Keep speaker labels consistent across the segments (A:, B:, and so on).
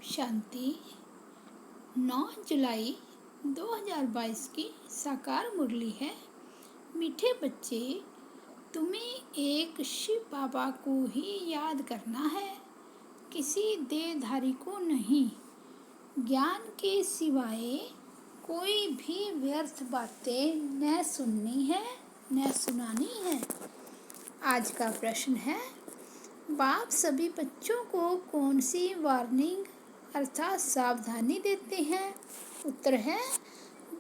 A: शांति 9 जुलाई 2022 की साकार मुरली है। मीठे बच्चे, तुम्हें एक शिव बाबा को ही याद करना है, किसी देहधारी को नहीं। ज्ञान के सिवाय कोई भी व्यर्थ बातें न सुननी है न सुनानी है। आज का प्रश्न है, बाप सभी बच्चों को कौन सी वार्निंग अर्थात सावधानी देते हैं? उत्तर है,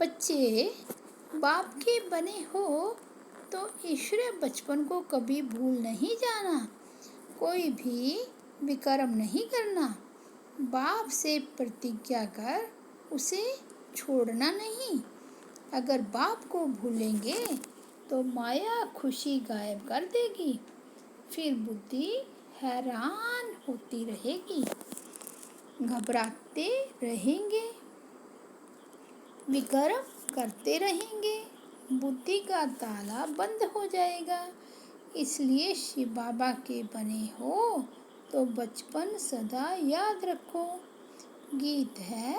A: बच्चे बाप के बने हो तो ईश्वरीय बचपन को कभी भूल नहीं जाना, कोई भी विकर्म नहीं करना, बाप से प्रतिज्ञा कर उसे छोड़ना नहीं। अगर बाप को भूलेंगे तो माया खुशी गायब कर देगी, फिर बुद्धि हैरान होती रहेगी, घबराते रहेंगे, विकर्म करते रहेंगे, बुद्धि का ताला बंद हो जाएगा। इसलिए शिव बाबा के बने हो तो बचपन सदा याद रखो। गीत है,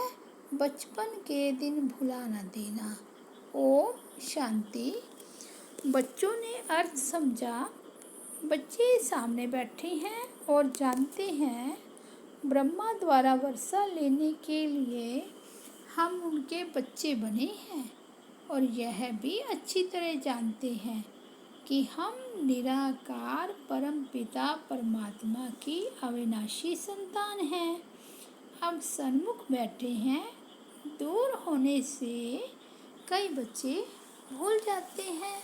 A: बचपन के दिन भुला न देना। ओम शांति। बच्चों ने अर्थ समझा। बच्चे सामने बैठे हैं और जानते हैं ब्रह्मा द्वारा वर्षा लेने के लिए हम उनके बच्चे बने हैं, और यह भी अच्छी तरह जानते हैं कि हम निराकार परम पिता परमात्मा की अविनाशी संतान हैं। अब सन्मुख बैठे हैं, दूर होने से कई बच्चे भूल जाते हैं।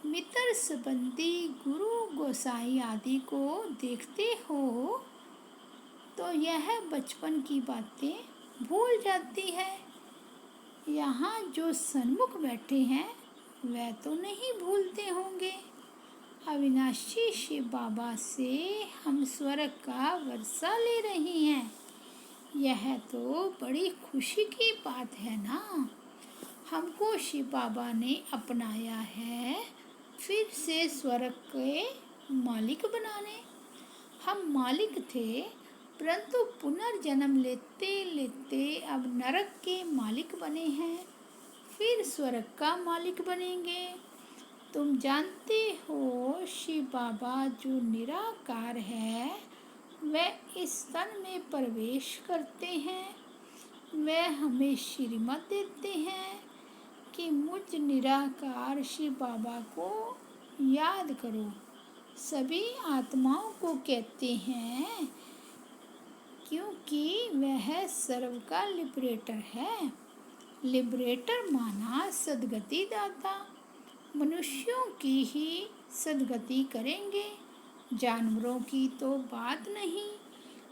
A: मित्र संबंधी गुरु गोसाई आदि को देखते हो तो यह बचपन की बातें भूल जाती है। यहाँ जो सन्मुख बैठे हैं वह तो नहीं भूलते होंगे। अविनाशी शिव बाबा से हम स्वर्ग का वर्षा ले रहे हैं, यह तो बड़ी खुशी की बात है ना। हमको शिव बाबा ने अपनाया है फिर से स्वर्ग के मालिक बनाने। हम मालिक थे, परंतु पुनर्जन्म लेते लेते अब नरक के मालिक बने हैं, फिर स्वर्ग का मालिक बनेंगे। तुम जानते हो शिव बाबा जो निराकार है वह इस तन में प्रवेश करते हैं। वह हमें श्रीमत देते हैं कि मुझ निराकार शिव बाबा को याद करो। सभी आत्माओं को कहते हैं क्योंकि वह सर्व का लिबरेटर है। लिबरेटर माना सद्गति दाता। मनुष्यों की ही सद्गति करेंगे, जानवरों की तो बात नहीं।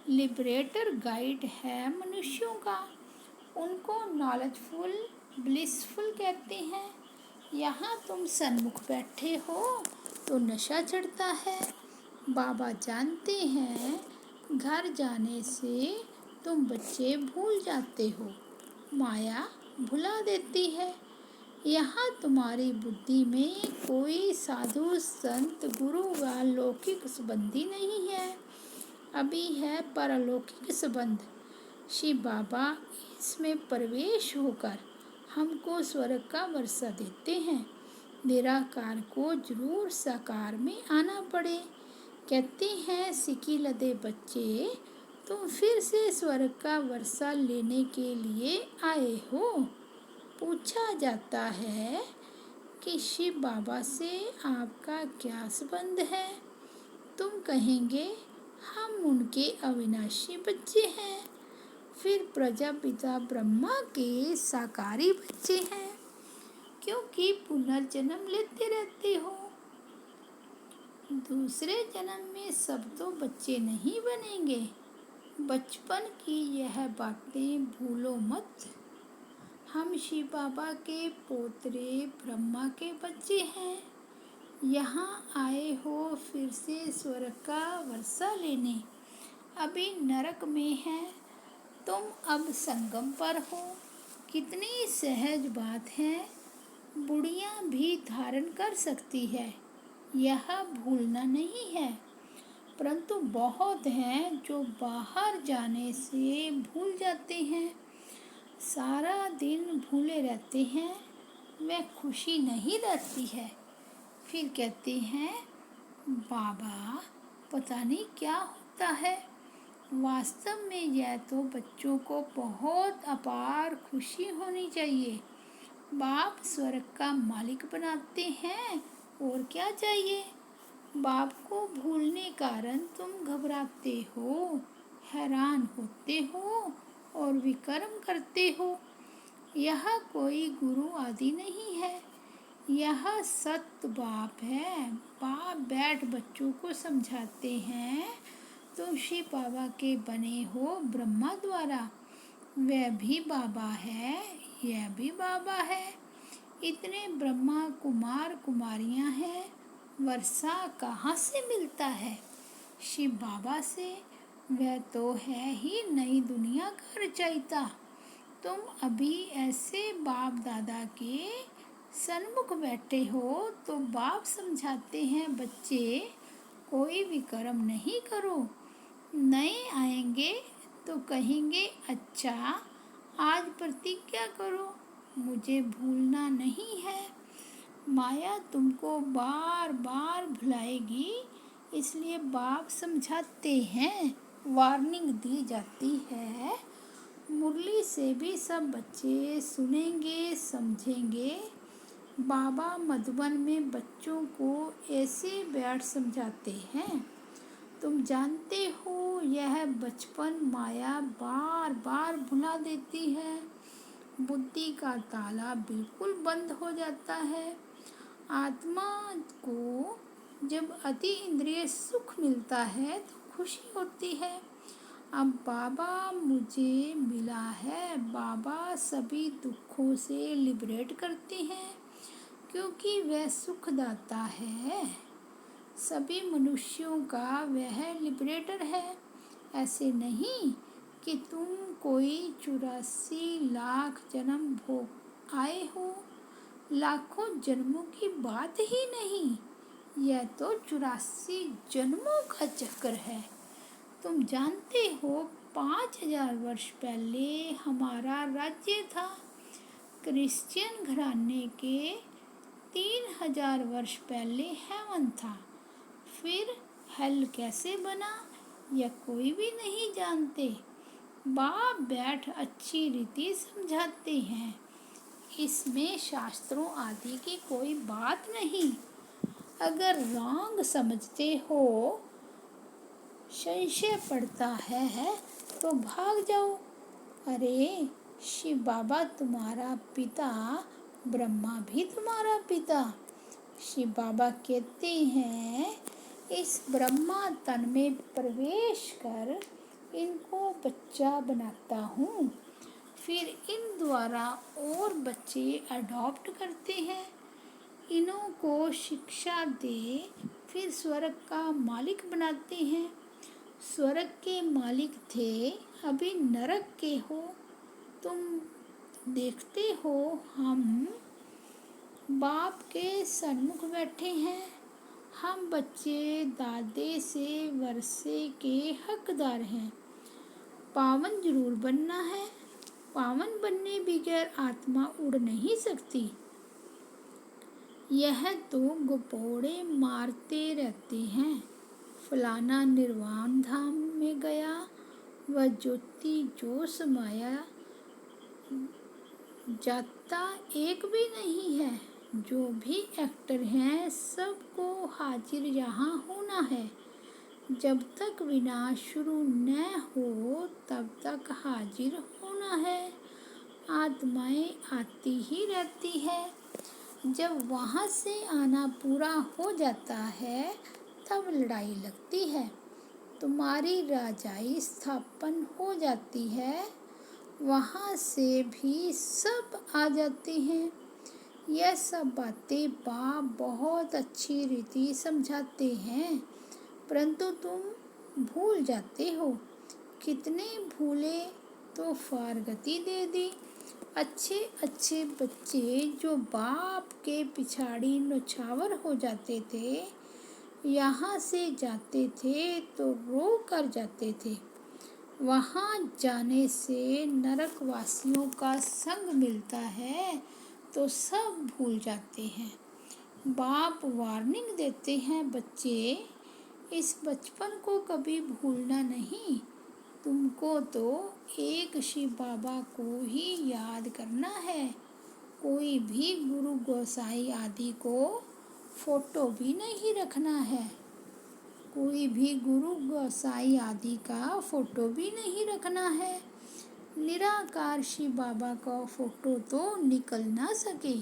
A: लिबरेटर गाइड है मनुष्यों का, उनको नॉलेजफुल ब्लिसफुल कहते हैं। यहाँ तुम सन्मुख बैठे हो तो नशा चढ़ता है। बाबा जानते हैं घर जाने से तुम बच्चे भूल जाते हो, माया भुला देती है। यहाँ तुम्हारी बुद्धि में कोई साधु संत गुरु व लौकिक संबंधी नहीं है, अभी है परलौकिक संबंध। शिव बाबा इसमें प्रवेश होकर हमको स्वर्ग का वर्षा देते हैं। निराकार को जरूर साकार में आना पड़े। कहते हैं सिकी लदे बच्चे, तुम फिर से स्वर्ग का वर्षा लेने के लिए आए हो। पूछा जाता है कि शिव बाबा से आपका क्या संबंध है? तुम कहेंगे हम उनके अविनाशी बच्चे हैं। फिर प्रजापिता ब्रह्मा के साकारी बच्चे हैं, क्योंकि पुनर्जन्म लेते रहते हो। दूसरे जन्म में सब तो बच्चे नहीं बनेंगे। बचपन की यह बातें भूलो मत। हम शिव बाबा के पोतरे ब्रह्मा के बच्चे हैं। यहाँ आए हो फिर से स्वर्ग का वर्षा लेने। अभी नरक में है, तुम अब संगम पर हो। कितनी सहज बात है, बुढ़िया भी धारण कर सकती है, यह भूलना नहीं है। परंतु बहुत हैं जो बाहर जाने से भूल जाते हैं, सारा दिन भूले रहते हैं, वह खुशी नहीं रहती है। फिर कहते हैं, बाबा पता नहीं क्या होता है। वास्तव में यह तो बच्चों को बहुत अपार खुशी होनी चाहिए। बाप स्वर्ग का मालिक बनाते हैं, और क्या चाहिए। बाप को भूलने कारण तुम घबराते हो, हैरान होते हो और विकर्म करते हो। यह कोई गुरु आदि नहीं है, यह सत्य बाप है। बाप बैठ बच्चों को समझाते हैं, तुम शिव बाबा के बने हो ब्रह्मा द्वारा, वह भी बाबा है, यह भी बाबा है। इतने ब्रह्मा कुमार कुमारियां हैं, वर्षा कहाँ से मिलता है। शिव बाबा से। वह तो है ही नई दुनिया का रचयिता। तुम अभी ऐसे बाप दादा के सन्मुख बैठे हो तो बाप समझाते हैं, बच्चे कोई विकर्म नहीं करो। नए आएंगे तो कहेंगे, अच्छा आज प्रतिज्ञा करो, मुझे भूलना नहीं है। माया तुमको बार बार भुलाएगी, इसलिए बाप समझाते हैं, वार्निंग दी जाती है। मुरली से भी सब बच्चे सुनेंगे, समझेंगे। बाबा मधुबन में बच्चों को ऐसे बैठ समझाते हैं, तुम जानते हो यह बचपन माया बार बार भुला देती है, बुद्धि का ताला बिल्कुल बंद हो जाता है। आत्मा को जब अति इंद्रिय सुख मिलता है तो खुशी होती है। अब बाबा मुझे मिला है, बाबा सभी दुखों से लिबरेट करते हैं, क्योंकि वह सुखदाता है। सभी मनुष्यों का वह लिबरेटर है। ऐसे नहीं कि तुम कोई 84 लाख जन्म भोग आए हो, लाखों जन्मों की बात ही नहीं, यह तो 84 जन्मों का चक्कर है। तुम जानते हो 5000 वर्ष पहले हमारा राज्य था। क्रिश्चियन घराने के 3000 वर्ष पहले हेवन था। फिर हेल कैसे बना, यह कोई भी नहीं जानते। बाप बैठ अच्छी रीति समझाते हैं, इसमें शास्त्रों आदि की कोई बात नहीं। अगर रॉन्ग समझते हो, संशय पड़ता है तो भाग जाओ। अरे शिव बाबा तुम्हारा पिता, ब्रह्मा भी तुम्हारा पिता। शिव बाबा कहते हैं, इस ब्रह्मा तन में प्रवेश कर इनको बच्चा बनाता हूँ, फिर इन द्वारा और बच्चे अडॉप्ट करते हैं, इन्हों को शिक्षा दे, फिर स्वर्ग का मालिक बनाते हैं। स्वर्ग के मालिक थे, अभी नरक के हो। तुम देखते हो हम बाप के सन्मुख बैठे हैं। हम बच्चे दादे से वर्षे के हकदार हैं। पावन जरूर बनना है, पावन बनने बगैर आत्मा उड़ नहीं सकती। यह तो गपोड़े मारते रहते हैं, फलाना निर्वाण धाम में गया, वह ज्योति जो समाया, जाता एक भी नहीं है। जो भी एक्टर हैं सबको हाजिर यहाँ होना है। जब तक विनाश शुरू न हो तब तक हाजिर होना है। आत्माएं आती ही रहती है, जब वहाँ से आना पूरा हो जाता है तब लड़ाई लगती है। तुम्हारी राजाई स्थापन हो जाती है, वहाँ से भी सब आ जाते हैं। यह सब बातें बाप बहुत अच्छी रीति समझाते हैं, परंतु तुम भूल जाते हो। कितने भूले तो फारगती दे दी। अच्छे अच्छे बच्चे जो बाप के पिछाड़ी नौछावर हो जाते थे, यहाँ से जाते थे तो रो कर जाते थे। वहाँ जाने से नरकवासियों का संग मिलता है तो सब भूल जाते हैं। बाप वार्निंग देते हैं, बच्चे इस बचपन को कभी भूलना नहीं। तुमको तो एक शिव बाबा को ही याद करना है। कोई भी गुरु गोसाई आदि को फोटो भी नहीं रखना है। कोई भी गुरु गोसाई आदि का फोटो भी नहीं रखना है। निराकार शिव बाबा का फोटो तो निकल ना सके।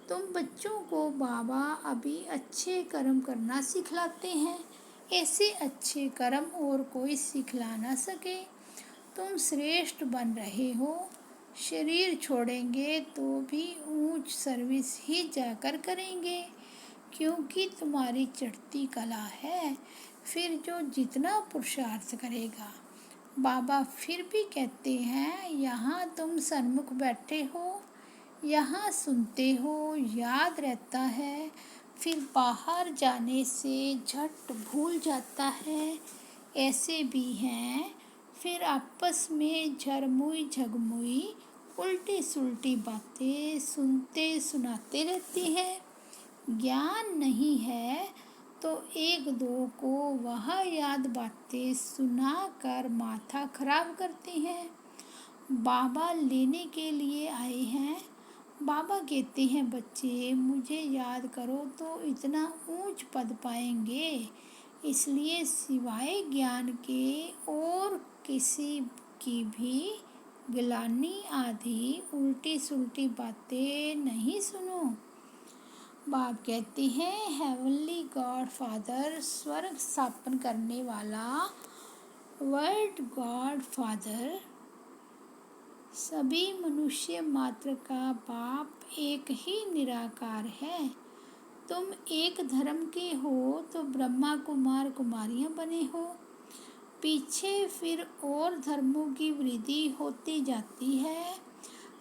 A: तुम बच्चों को बाबा अभी अच्छे कर्म करना सिखलाते हैं। ऐसे अच्छे कर्म और कोई सिखला ना सके। तुम श्रेष्ठ बन रहे हो। शरीर छोड़ेंगे तो भी ऊंच सर्विस ही जाकर करेंगे, क्योंकि तुम्हारी चढ़ती कला है। फिर जो जितना पुरुषार्थ करेगा। बाबा फिर भी कहते हैं, यहाँ तुम सन्मुख बैठे हो, यहाँ सुनते हो, याद रहता है, फिर बाहर जाने से झट भूल जाता है। ऐसे भी हैं, फिर आपस में झरमुई झगमुई उल्टी सुलटी बातें सुनते सुनाते रहती है। ज्ञान नहीं है तो एक दो को वह याद बातें सुना कर माथा खराब करते हैं। बाबा लेने के लिए आए हैं। बाबा कहते हैं, बच्चे मुझे याद करो तो इतना ऊंच पद पाएंगे। इसलिए सिवाय ज्ञान के और किसी की भी गिलानी आदि उल्टी सुलटी बातें नहीं सुनो। बाप कहते हैं, हेवनली गॉड फादर, स्वर्ग स्थापन करने वाला वर्ल्ड गॉड फादर, सभी मनुष्य मात्र का बाप एक ही निराकार है। तुम एक धर्म के हो तो ब्रह्मा कुमार कुमारियां बने हो। पीछे फिर और धर्मों की वृद्धि होती जाती है।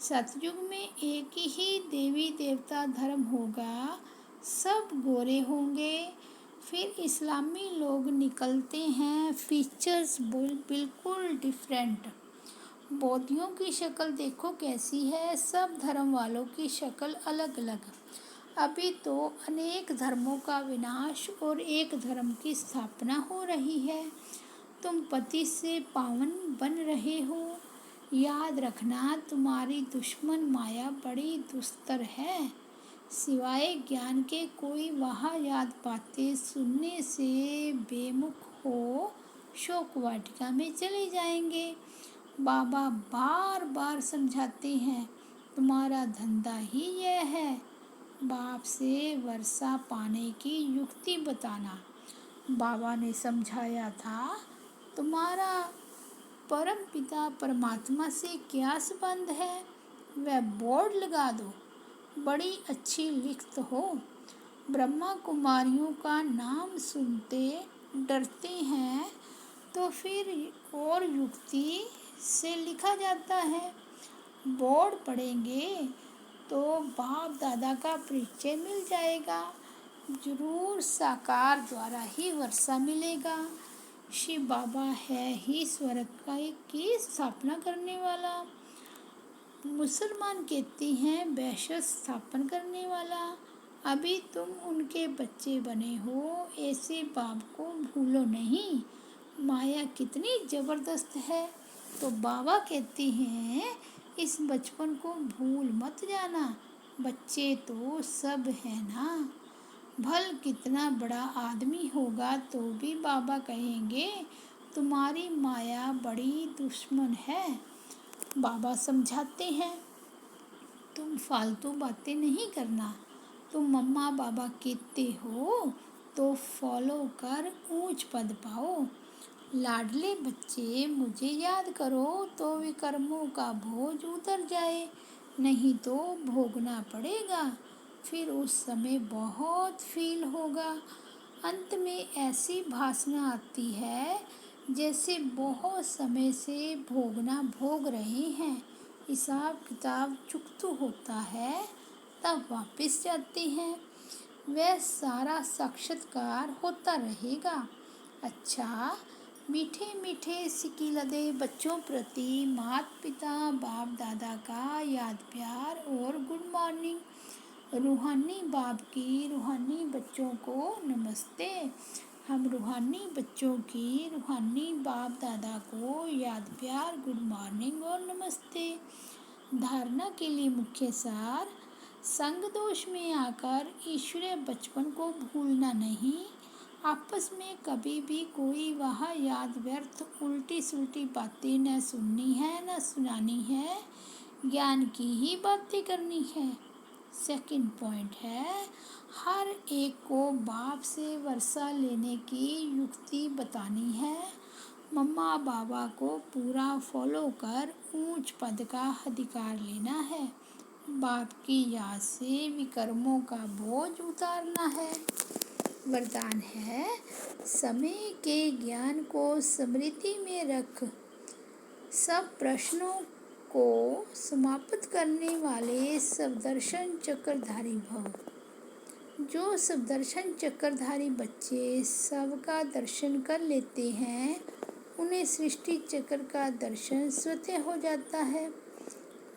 A: सतयुग में एक ही देवी देवता धर्म होगा, सब गोरे होंगे। फिर इस्लामी लोग निकलते हैं, फीचर्स बिल्कुल डिफरेंट। बौद्धियों की शक्ल देखो कैसी है, सब धर्म वालों की शक्ल अलग अलग। अभी तो अनेक धर्मों का विनाश और एक धर्म की स्थापना हो रही है। तुम पति से पावन बन रहे हो। याद रखना, तुम्हारी दुश्मन माया बड़ी दुस्तर है। सिवाय ज्ञान के कोई वहाँ याद बातें सुनने से बेमुख हो शोक वाटिका में चले जाएंगे। बाबा बार बार समझाते हैं, तुम्हारा धंधा ही यह है, बाप से वर्षा पाने की युक्ति बताना। बाबा ने समझाया था, तुम्हारा परम पिता परमात्मा से क्या संबंध है, वह बोर्ड लगा दो, बड़ी अच्छी लिखत हो। ब्रह्मा कुमारियों का नाम सुनते डरते हैं तो फिर और युक्ति से लिखा जाता है। बोर्ड पढ़ेंगे तो बाप दादा का परिचय मिल जाएगा। जरूर साकार द्वारा ही वर्षा मिलेगा। शिव बाबा है ही स्वर्ग की स्थापना करने वाला। मुसलमान कहते हैं वैश्य स्थापन करने वाला। अभी तुम उनके बच्चे बने हो, ऐसे बाप को भूलो नहीं। माया कितनी ज़बरदस्त है। तो बाबा कहते हैं, इस बचपन को भूल मत जाना। बच्चे तो सब है ना। भल कितना बड़ा आदमी होगा तो भी बाबा कहेंगे, तुम्हारी माया बड़ी दुश्मन है। बाबा समझाते हैं, तुम फालतू बातें नहीं करना। तुम मम्मा बाबा कहते हो तो फॉलो कर ऊंच पद पाओ। लाडले बच्चे मुझे याद करो तो विकर्मों का बोझ उतर जाए, नहीं तो भोगना पड़ेगा। फिर उस समय बहुत फील होगा। अंत में ऐसी भासना आती है जैसे बहुत समय से भोगना भोग रहे हैं। हिसाब किताब चुकता होता है, तब वापस जाते हैं। वह सारा साक्षात्कार होता रहेगा। अच्छा, मीठे मीठे सिकिलदे बच्चों प्रति माता पिता बाप दादा का याद प्यार और गुड मॉर्निंग। रूहानी बाप की रूहानी बच्चों को नमस्ते। हम रूहानी बच्चों की रूहानी बाप दादा को याद प्यार गुड मॉर्निंग और नमस्ते। धारणा के लिए मुख्य सार, संग दोष में आकर ईश्वरीय बचपन को भूलना नहीं। आपस में कभी भी कोई वह याद व्यर्थ उल्टी सुल्टी बातें न सुननी है न सुनानी है, ज्ञान की ही बातें करनी है। सेकंड पॉइंट है, हर एक को बाप से वर्षा लेने की युक्ति बतानी है। मम्मा बाबा को पूरा फॉलो कर ऊंच पद का अधिकार लेना है। बाप की याद से विकर्मों का बोझ उतारना है। वरदान है, समय के ज्ञान को स्मृति में रख सब प्रश्नों को समाप्त करने वाले सबदर्शन चक्रधारी भव। जो सबदर्शन चक्रधारी बच्चे सबका दर्शन कर लेते हैं, उन्हें सृष्टि चक्र का दर्शन स्वतः हो जाता है।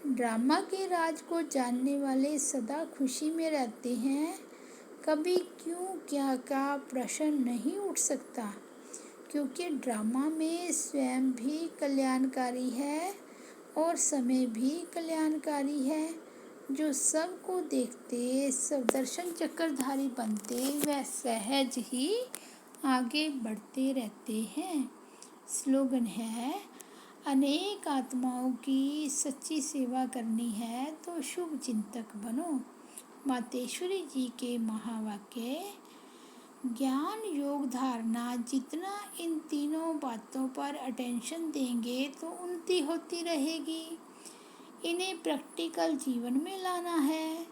A: ड्रामा के राज को जानने वाले सदा खुशी में रहते हैं। कभी क्यों क्या का प्रश्न नहीं उठ सकता, क्योंकि ड्रामा में स्वयं भी कल्याणकारी है और समय भी कल्याणकारी है। जो सबको देखते सब दर्शन चक्रधारी बनते, वह सहज ही आगे बढ़ते रहते हैं। स्लोगन है, अनेक आत्माओं की सच्ची सेवा करनी है तो शुभ चिंतक बनो। मातेश्वरी जी के महावाक्य, ज्ञान योग धारणा जितना इन तीनों बातों पर अटेंशन देंगे तो उन्नति होती रहेगी। इन्हें प्रैक्टिकल जीवन में लाना है।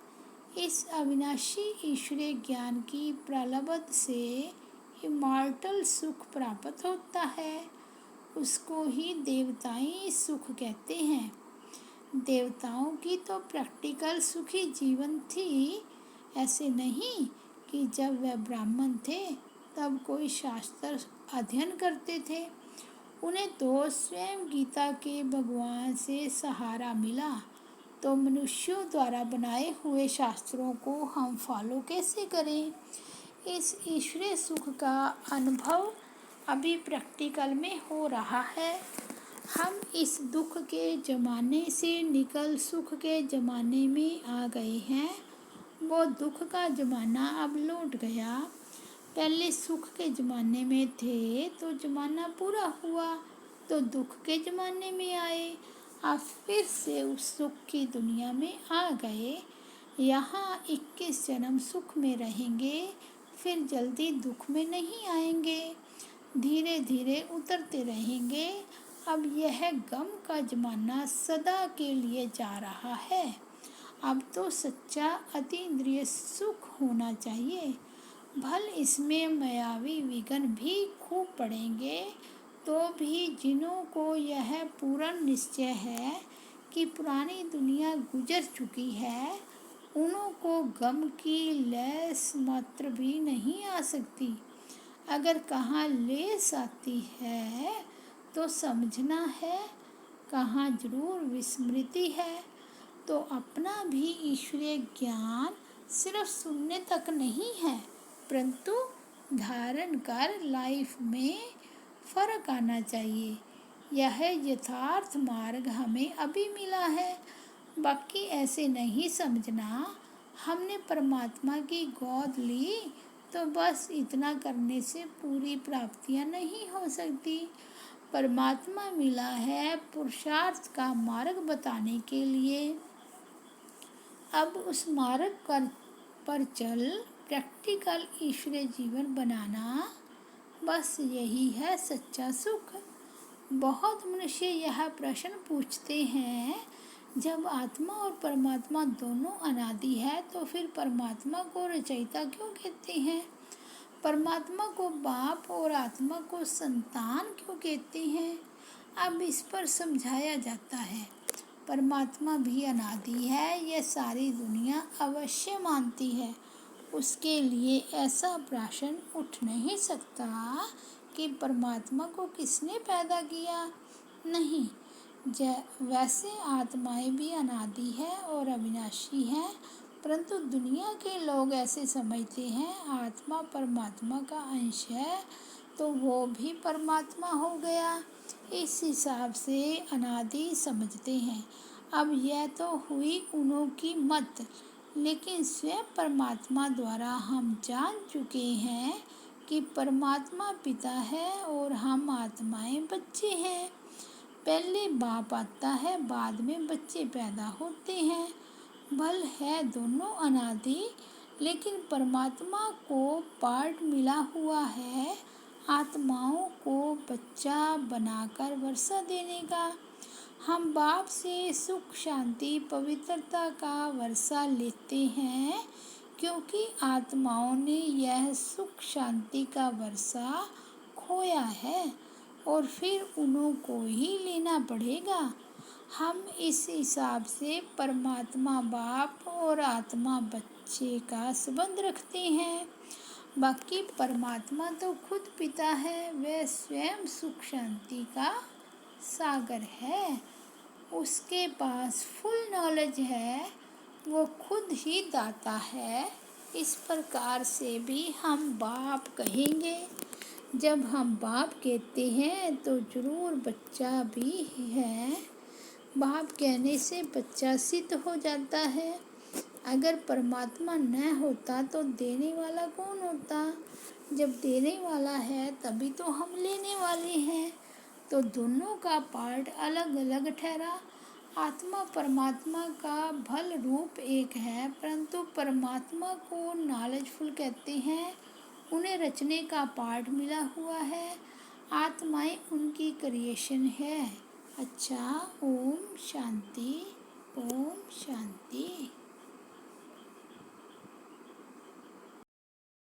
A: इस अविनाशी ईश्वरीय ज्ञान की प्रलब्ध से इमॉर्टल सुख प्राप्त होता है। उसको ही देवताई सुख कहते हैं। देवताओं की तो प्रैक्टिकल सुखी जीवन थी। ऐसे नहीं कि जब वह ब्राह्मण थे तब कोई शास्त्र अध्ययन करते थे। उन्हें तो स्वयं गीता के भगवान से सहारा मिला, तो मनुष्यों द्वारा बनाए हुए शास्त्रों को हम फॉलो कैसे करें। इस ईश्वरीय सुख का अनुभव अभी प्रैक्टिकल में हो रहा है। हम इस दुख के ज़माने से निकल सुख के ज़माने में आ गए हैं। वो दुख का ज़माना अब लौट गया। पहले सुख के ज़माने में थे तो ज़माना पूरा हुआ तो दुख के ज़माने में आए। अब फिर से उस सुख की दुनिया में आ गए। यहाँ 21 जन्म सुख में रहेंगे, फिर जल्दी दुख में नहीं आएंगे, धीरे धीरे उतरते रहेंगे। अब यह गम का ज़माना सदा के लिए जा रहा है। अब तो सच्चा अतीन्द्रिय सुख होना चाहिए। भल इसमें मायावी विघ्न भी खूब पड़ेंगे, तो भी जिन्हों को यह पूर्ण निश्चय है कि पुरानी दुनिया गुजर चुकी है, उन्हों को गम की लेस मात्र भी नहीं आ सकती। अगर कहाँ लेस आती है तो समझना है कहाँ जरूर विस्मृति है। तो अपना भी ईश्वरीय ज्ञान सिर्फ सुनने तक नहीं है, परंतु धारण कर लाइफ में फर्क आना चाहिए। यह यथार्थ मार्ग हमें अभी मिला है। बाकी ऐसे नहीं समझना हमने परमात्मा की गोद ली तो बस इतना करने से पूरी प्राप्तियां नहीं हो सकती। परमात्मा मिला है पुरुषार्थ का मार्ग बताने के लिए। अब उस मार्ग पर चल प्रैक्टिकल ईश्वरीय जीवन बनाना, बस यही है सच्चा सुख। बहुत मनुष्य यह प्रश्न पूछते हैं, जब आत्मा और परमात्मा दोनों अनादि है तो फिर परमात्मा को रचयिता क्यों कहते हैं? परमात्मा को बाप और आत्मा को संतान क्यों कहते हैं? अब इस पर समझाया जाता है। परमात्मा भी अनादि है, यह सारी दुनिया अवश्य मानती है। उसके लिए ऐसा प्रश्न उठ नहीं सकता कि परमात्मा को किसने पैदा किया। नहीं, वैसे आत्माएं भी अनादि है और अविनाशी हैं, परंतु दुनिया के लोग ऐसे समझते हैं आत्मा परमात्मा का अंश है तो वो भी परमात्मा हो गया। इस हिसाब से अनादि समझते हैं। अब यह तो हुई उन्हों की मत, लेकिन स्वयं परमात्मा द्वारा हम जान चुके हैं कि परमात्मा पिता है और हम आत्माएं बच्चे हैं। पहले बाप आता है, बाद में बच्चे पैदा होते हैं। बल है दोनों अनादि, लेकिन परमात्मा को पार्ट मिला हुआ है आत्माओं को बच्चा बनाकर वर्षा देने का। हम बाप से सुख शांति पवित्रता का वर्षा लेते हैं, क्योंकि आत्माओं ने यह सुख शांति का वर्षा खोया है और फिर उन्हों को ही लेना पड़ेगा। हम इस हिसाब से परमात्मा बाप और आत्मा बच्चे का संबंध रखते हैं। बाकी परमात्मा तो खुद पिता है, वह स्वयं सुख शांति का सागर है, उसके पास फुल नॉलेज है, वो खुद ही दाता है। इस प्रकार से भी हम बाप कहेंगे। जब हम बाप कहते हैं तो जरूर बच्चा भी है। बाप कहने से बच्चा सिद्ध हो जाता है। अगर परमात्मा न होता तो देने वाला कौन होता। जब देने वाला है तभी तो हम लेने वाले हैं, तो दोनों का पार्ट अलग अलग ठहरा। आत्मा परमात्मा का भल रूप एक है, परंतु परमात्मा को नॉलेजफुल कहते हैं। उन्हें रचने का पार्ट मिला हुआ है, आत्माएं उनकी क्रिएशन है। अच्छा, ओम शांति, ओम शांति।